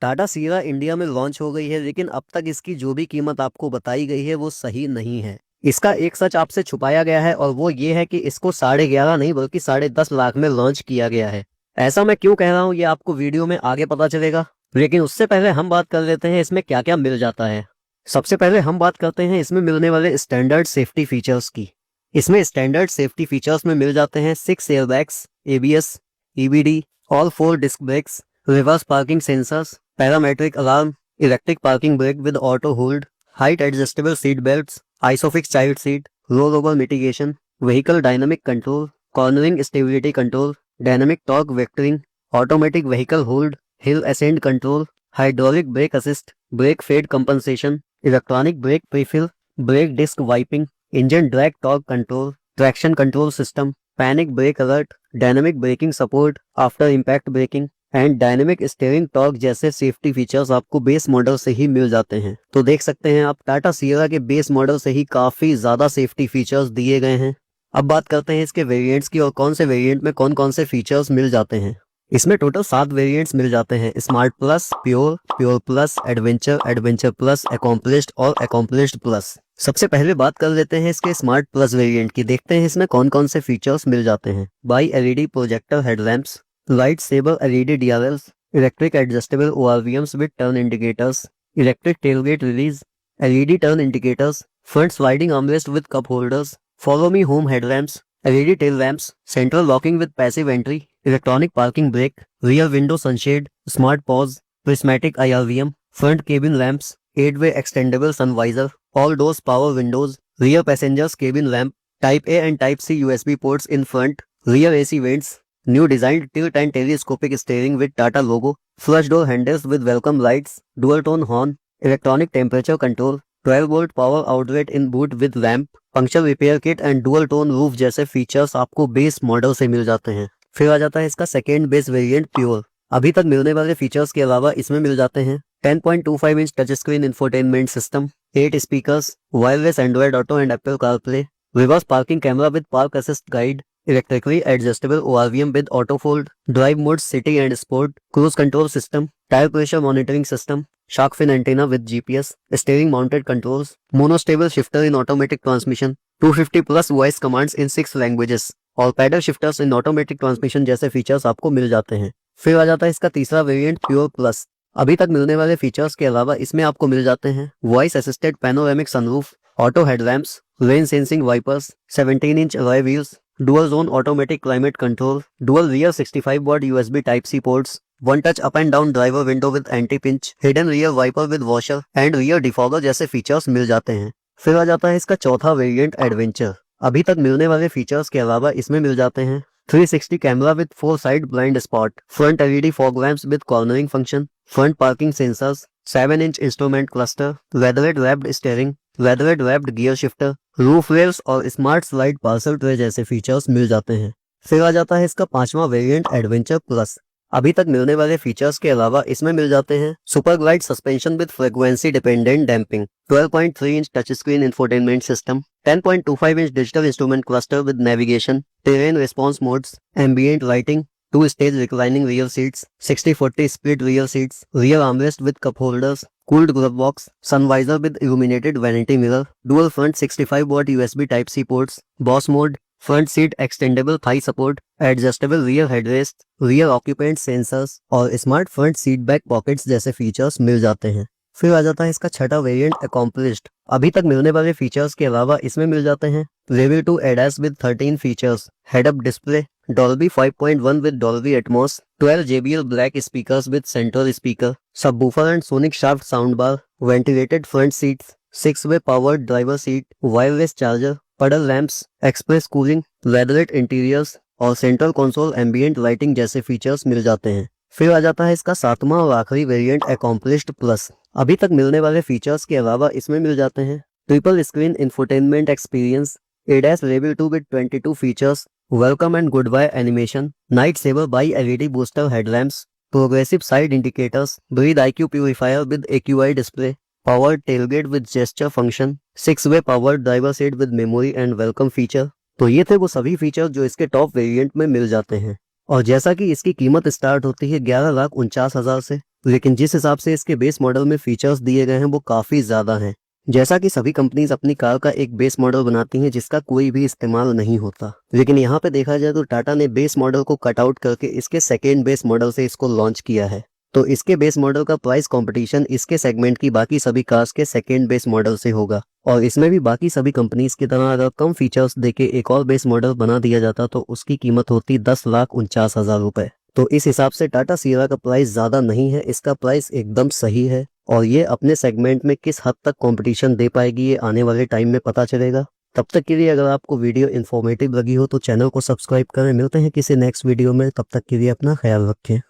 Tata Sierra India में launch हो गई है, लेकिन अब तक इसकी जो भी कीमत आपको बताई गई है वो सही नहीं है। इसका एक सच आपसे छुपाया गया है और वो ये है कि इसको 11.5 नहीं बल्कि 10.5 लाख में लॉन्च किया गया है। ऐसा मैं क्यों कह रहा हूँ ये आपको वीडियो में आगे पता चलेगा, लेकिन उससे पहले हम बात कर लेते हैं इसमें क्या क्या मिल जाता है। सबसे पहले हम बात करते हैं इसमें मिलने वाले स्टैंडर्ड सेफ्टी फीचर्स की। इसमें स्टैंडर्ड सेफ्टी फीचर्स में मिल जाते हैं 6 airbags, ABS, EBD, all 4 disc brakes, reverse parking sensors, parametric alarm, electric parking brake with auto hold, height adjustable seat belts, ISOFIX child seat, roll over mitigation, vehicle dynamic control, cornering stability control, dynamic torque vectoring, automatic vehicle hold, hill ascend control, hydraulic brake assist, brake fade compensation, electronic brake prefill, brake disc wiping, engine drag torque control, traction control system, panic brake alert, dynamic breaking support after impact braking and dynamic steering torque जैसे safety features आपको base model से ही मिल जाते हैं। तो देख सकते हैं आप टाटा सिएरा के बेस मॉडल से ही काफी ज्यादा सेफ्टी फीचर्स दिए गए हैं। अब बात करते हैं इसके वेरिएंट्स की और कौन से वेरिएंट में कौन कौन से फीचर्स मिल जाते हैं। इसमें टोटल 7 वेरिएंट्स मिल जाते हैं। Smart plus, pure, pure plus, adventure, adventure plus, accomplished और अकॉम्प्लिश्ड प्लस। सबसे पहले बात कर लेते हैं इसके स्मार्ट प्लस वेरिएंट की। देखते हैं इसमें कौन कौन से फीचर्स मिल जाते हैं। Bi LED projector headlamps, light sabre LED DRLs, electric adjustable ORVMs with turn indicators, electric tailgate release, LED turn indicators, front sliding armrest with cup holders, follow me home headlamps, LED tail lamps, central locking with passive entry, electronic parking brake, rear window sunshade, smart pause, prismatic IRVM, front cabin lamps, 8-way extendable sun visor, all doors power windows, rear passengers cabin lamp, Type A and Type C USB ports in front, rear AC vents, new designed tilt and telescopic steering with Tata logo, flush door handles with welcome lights, dual tone horn, electronic temperature control, 12-volt power outlet in boot with lamp, puncture repair kit and dual tone roof जैसे features आपको base model से मिल जाते हैं। फिर आ जाता है इसका second base variant pure. अभी तक मिलने वाले फीचर्स के अलावा इसमें मिल जाते हैं 10.25 inch touch screen infotainment system, 8 speakers, wireless Android auto and Apple CarPlay, reverse parking camera with park assist guide, electrically adjustable ORVM with auto fold, drive modes city and sport, cruise control system, tire pressure monitoring system, shark fin antenna with GPS, steering mounted controls, monostable shifter in automatic transmission, 250 plus voice commands in 6 languages और paddle shifters इन automatic transmission जैसे features आपको मिल जाते हैं। फिर आ जाता है इसका तीसरा वेरिएंट प्योर प्लस। अभी तक मिलने वाले फीचर्स के अलावा इसमें आपको मिल जाते हैं voice assisted panoramic sunroof, auto headlamps, rain sensing wipers, 17 inch alloy wheels, dual zone automatic climate control, dual rear 65 watt USB type C ports, one touch up and down driver window with anti pinch, hidden rear wiper with washer and rear defogger जैसे features मिल जाते हैं। फिर आ जाता है इसका चौथा variant adventure. अभी तक मिलने वाले फीचर्स के अलावा इसमें मिल जाते हैं 360 camera with 4 side blind spot, front LED fog lamps with cornering function, front parking sensors, 7 inch instrument cluster, leatherette wrapped steering, leatherette wrapped gear shifter, roof rails और स्मार्ट स्लाइड पार्सल ट्रे जैसे features मिल जाते हैं। फिर आ जाता है इसका पांचवा वेरिएंट एडवेंचर प्लस। अभी तक मिलने वाले फीचर्स के अलावा इसमें मिल जाते हैं super glide suspension with frequency dependent damping, 12.3 inch touch screen infotainment system, 10.25 inch digital instrument cluster with navigation, terrain response modes, ambient lighting, 2 stage reclining rear seats, 60-40 split rear seats, rear armrest with cup holders, cooled glove box, sun visor with illuminated vanity mirror, dual front 65 watt USB type C ports, boss mode, front seat extendable thigh support, adjustable rear headrest, rear occupant sensors और smart front seat back pockets जैसे features मिल जाते हैं। फिर आ जाता है इसका छठा वेरिएंट अकॉम्प्लिश्ड। अभी तक मिलने वाले फीचर्स के अलावा इसमें मिल जाते हैं level 2 ADAS with 13 features, head up display, Dolby 5.1 with Dolby Atmos, 12 JBL black speakers with central speaker, subwoofer and sonic shaft soundbar, ventilated front seats, 6-way powered driver seat, wireless charger, puddle lamps, express cooling, leatherette interiors और central console ambient lighting जैसे features मिल जाते हैं। फिर आ जाता है इसका सातवां और आखिरी वेरिएंट अकॉम्प्लिश्ड प्लस। अभी तक मिलने वाले फीचर्स के अलावा इसमें मिल जाते हैं triple screen infotainment experience, ADAS level 2 with 22 features, welcome and goodbye animation, night saver by LED booster headlamps, progressive side indicators, breathe IQ purifier with AQI display, powered tailgate with gesture function, 6-वे powered driver seat with memory and welcome feature. तो ये थे वो सभी feature जो इसके top variant में मिल जाते हैं। और जैसा कि इसकी कीमत स्टार्ट होती है 11,49,000 से, लेकिन जिस हिसाब से इसके बेस मॉडल में फीचर्स दिए गए हैं वो काफ़ी ज़्यादा हैं। जैसा कि सभी कंपनीज अपनी कार का एक बेस मॉडल बनाती हैं जिसका कोई भी इस्तेमाल नहीं होता, लेकिन यहाँ पे देखा जाए तो टाटा ने बेस मॉडल को कट आउट करके इसके सेकेंड बेस मॉडल से इसको लॉन्च किया है। तो इसके बेस मॉडल का प्राइस कंपटीशन इसके सेगमेंट की बाकी सभी कार्स के सेकेंड बेस मॉडल से होगा, और इसमें भी बाकी सभी कंपनीज की तरह अगर कम फीचर्स देके एक और बेस मॉडल बना दिया जाता तो उसकी कीमत होती 10,49,000 रुपए। तो इस हिसाब से टाटा सिएरा का प्राइस ज़्यादा नहीं है, इसका प्राइस एकदम सही है, और ये अपने सेगमेंट में किस हद तक कंपटीशन दे पाएगी ये आने वाले टाइम में पता चलेगा। तब तक के लिए अगर आपको वीडियो इन्फॉर्मेटिव लगी हो तो चैनल को सब्सक्राइब करें। मिलते हैं किसी नेक्स्ट वीडियो में, तब तक के लिए अपना ख्याल रखें।